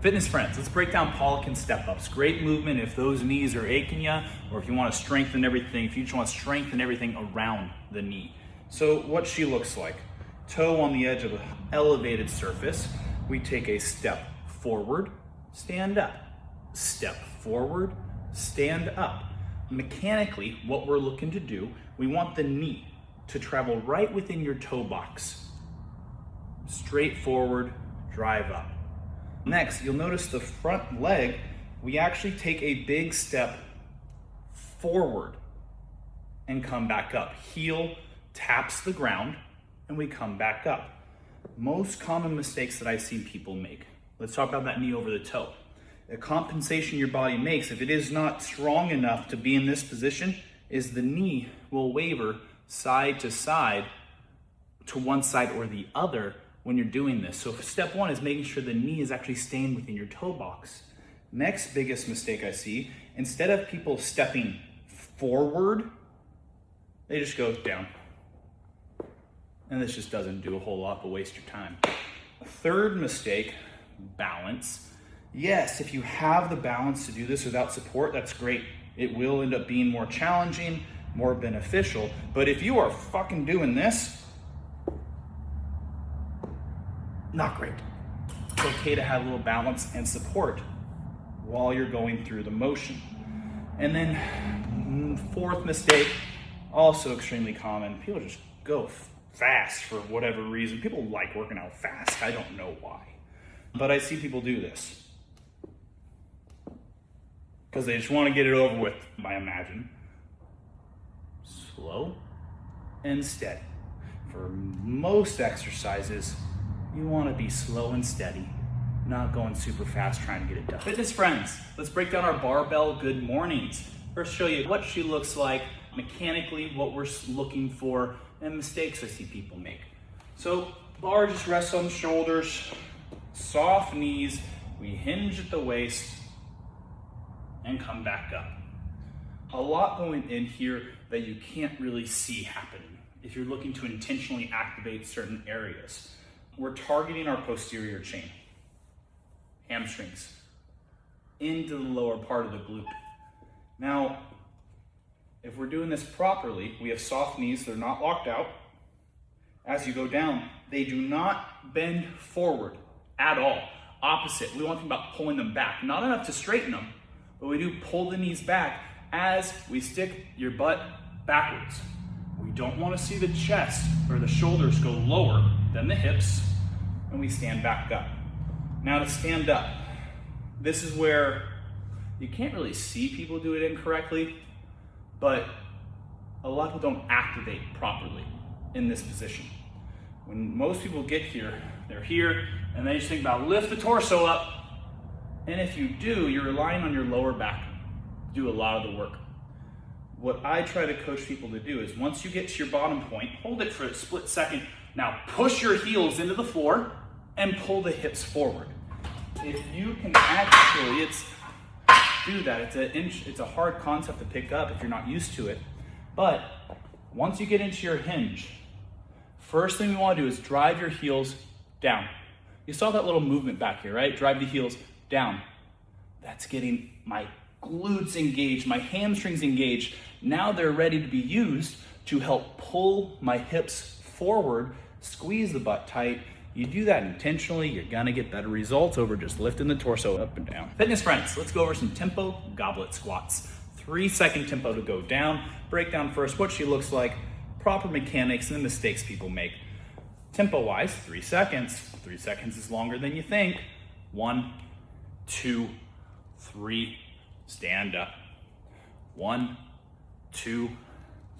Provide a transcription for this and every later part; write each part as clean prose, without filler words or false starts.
Fitness friends, let's break down Polican step-ups. Great movement if those knees are aching you, or if you want to strengthen everything, if you just want to strengthen everything around the knee. So what she looks like, toe on the edge of an elevated surface. We take a step forward, stand up. Step forward, stand up. Mechanically, what we're looking to do, we want the knee to travel right within your toe box. Straight forward, drive up. Next, you'll notice the front leg, we actually take a big step forward and come back up. Heel taps the ground and we come back up. Most common mistakes that I've seen people make. Let's talk about that knee over the toe. The compensation your body makes, if it is not strong enough to be in this position, is the knee will waver side to side, to one side or the other when you're doing this. So step one is making sure the knee is actually staying within your toe box. Next biggest mistake I see, instead of people stepping forward, they just go down. And this just doesn't do a whole lot but waste your time. Third mistake, balance. Yes, if you have the balance to do this without support, that's great. It will end up being more challenging, more beneficial. But if you are fucking doing this, not great. It's okay to have a little balance and support while you're going through the motion. And then fourth mistake, also extremely common, people just go fast for whatever reason. People like working out fast, I don't know why. But I see people do this because they just want to get it over with, I imagine. Slow and steady. For most exercises, you want to be slow and steady, not going super fast trying to get it done. Fitness friends, let's break down our barbell good mornings. First, show you what she looks like, mechanically, what we're looking for, and mistakes I see people make. So, bar just rests on the shoulders, soft knees, we hinge at the waist, and come back up. A lot going in here that you can't really see happening if you're looking to intentionally activate certain areas. We're targeting our posterior chain, hamstrings, into the lower part of the glute. Now, if we're doing this properly, we have soft knees, they're not locked out. As you go down, they do not bend forward at all. Opposite, we want to think about pulling them back. Not enough to straighten them, but we do pull the knees back as we stick your butt backwards. We don't want to see the chest or the shoulders go lower than the hips, and we stand back up. Now to stand up, this is where you can't really see people do it incorrectly, but a lot of people don't activate properly in this position. When most people get here, they're here, and they just think about lift the torso up, and if you do, you're relying on your lower back to do a lot of the work. What I try to coach people to do is once you get to your bottom point, hold it for a split second. Now push your heels into the floor and pull the hips forward. If you can actually, do that. It's a hard concept to pick up if you're not used to it. But once you get into your hinge, first thing we want to do is drive your heels down. You saw that little movement back here, right? Drive the heels down. That's getting my glutes engaged, my hamstrings engaged. Now they're ready to be used to help pull my hips forward, squeeze the butt tight. You do that intentionally, you're gonna get better results over just lifting the torso up and down. Fitness friends, let's go over some tempo goblet squats. 3-second tempo to go down. Break down first what she looks like, proper mechanics, and the mistakes people make. Tempo-wise, 3 seconds. 3 seconds is longer than you think. 1, 2, 3, stand up. 1, 2,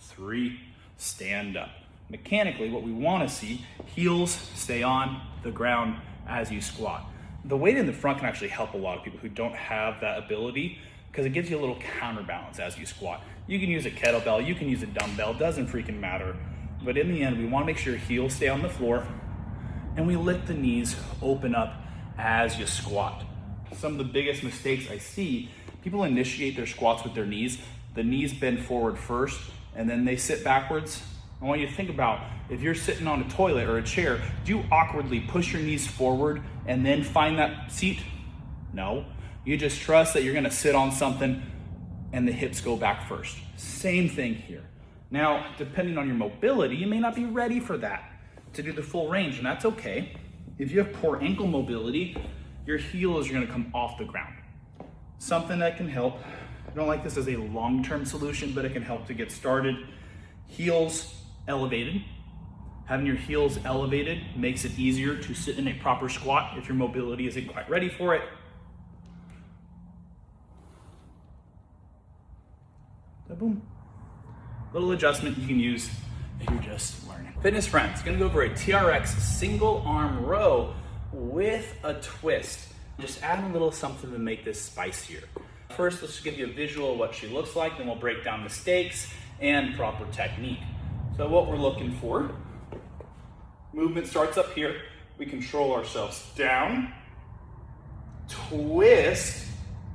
3, stand up. Mechanically, what we want to see, heels stay on the ground as you squat. The weight in the front can actually help a lot of people who don't have that ability because it gives you a little counterbalance as you squat. You can use a kettlebell, you can use a dumbbell, doesn't freaking matter. But in the end, we want to make sure heels stay on the floor and we let the knees open up as you squat. Some of the biggest mistakes I see, people initiate their squats with their knees. The knees bend forward first and then they sit backwards. I want you to think about if you're sitting on a toilet or a chair, do you awkwardly push your knees forward and then find that seat? No, you just trust that you're gonna sit on something and the hips go back first. Same thing here. Now, depending on your mobility, you may not be ready for that to do the full range, and that's okay. If you have poor ankle mobility, your heels are gonna come off the ground. Something that can help, I don't like this as a long-term solution, but it can help to get started. Heels elevated. Having your heels elevated makes it easier to sit in a proper squat if your mobility isn't quite ready for it. So boom. Little adjustment you can use if you're just learning. Fitness friends, gonna go over a TRX single arm row with a twist. Just add a little something to make this spicier. First, let's just give you a visual of what she looks like, then we'll break down mistakes and proper technique. So what we're looking for, movement starts up here. We control ourselves down, twist,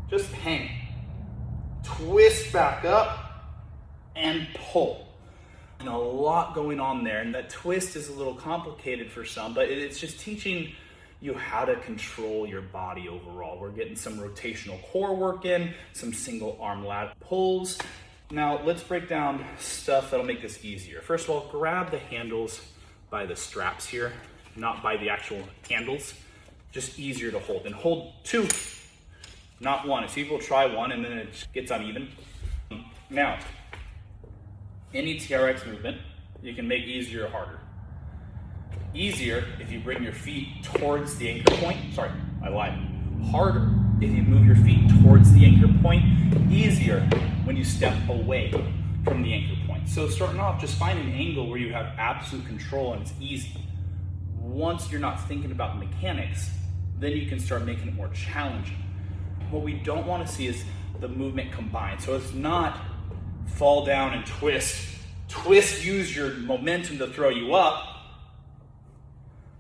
just hang, twist back up, and pull. And a lot going on there, and that twist is a little complicated for some, but it's just teaching you how to control your body overall. We're getting some rotational core work in, some single arm lat pulls. Now let's break down stuff that'll make this easier. First of all, grab the handles by the straps here, not by the actual handles. Just easier to hold. And hold two, not one. It's people try one and then it gets uneven. Now, any TRX movement, you can make easier or harder. Easier if you bring your feet towards the anchor point. Sorry, I lied. Harder if you move your feet towards the anchor point. Easier when you step away from the anchor point. So starting off, just find an angle where you have absolute control and it's easy. Once you're not thinking about mechanics, then you can start making it more challenging. What we don't want to see is the movement combined. So it's not fall down and twist, use your momentum to throw you up.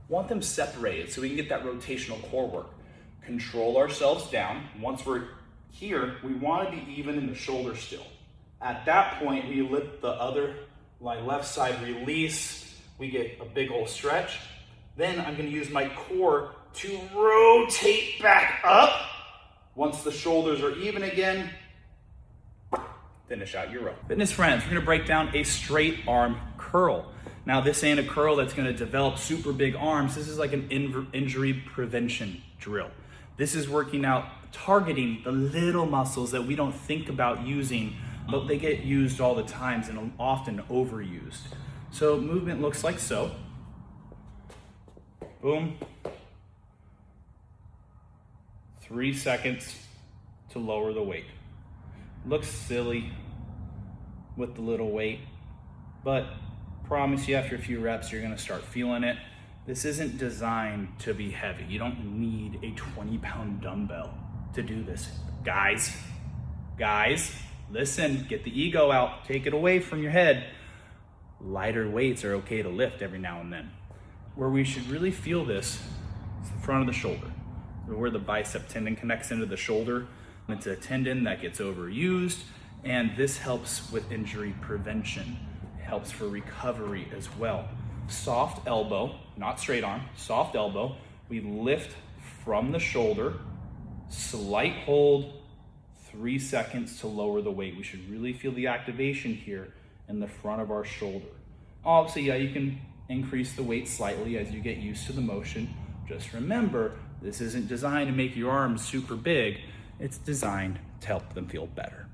Want them separated so we can get that rotational core work. Control ourselves down. Once we're here, we want to be even in the shoulder still. At that point, we let the other left side release. We get a big old stretch. Then I'm going to use my core to rotate back up. Once the shoulders are even again, finish out your row. Fitness friends, we're gonna break down a straight arm curl. Now this ain't a curl that's gonna develop super big arms. This is like an injury prevention drill. This is working out, targeting the little muscles that we don't think about using, but they get used all the times and often overused. So movement looks like so. Boom. 3 seconds to lower the weight. Looks silly with the little weight, but promise you after a few reps, you're gonna start feeling it. This isn't designed to be heavy. You don't need a 20-pound dumbbell to do this. Guys, listen, get the ego out, take it away from your head. Lighter weights are okay to lift every now and then. Where we should really feel this is the front of the shoulder, where the bicep tendon connects into the shoulder. It's a tendon that gets overused, and this helps with injury prevention. It helps for recovery as well. Soft elbow, not straight arm, soft elbow. We lift from the shoulder, slight hold, 3 seconds to lower the weight. We should really feel the activation here in the front of our shoulder. Obviously, yeah, you can increase the weight slightly as you get used to the motion. Just remember, this isn't designed to make your arms super big. It's designed to help them feel better.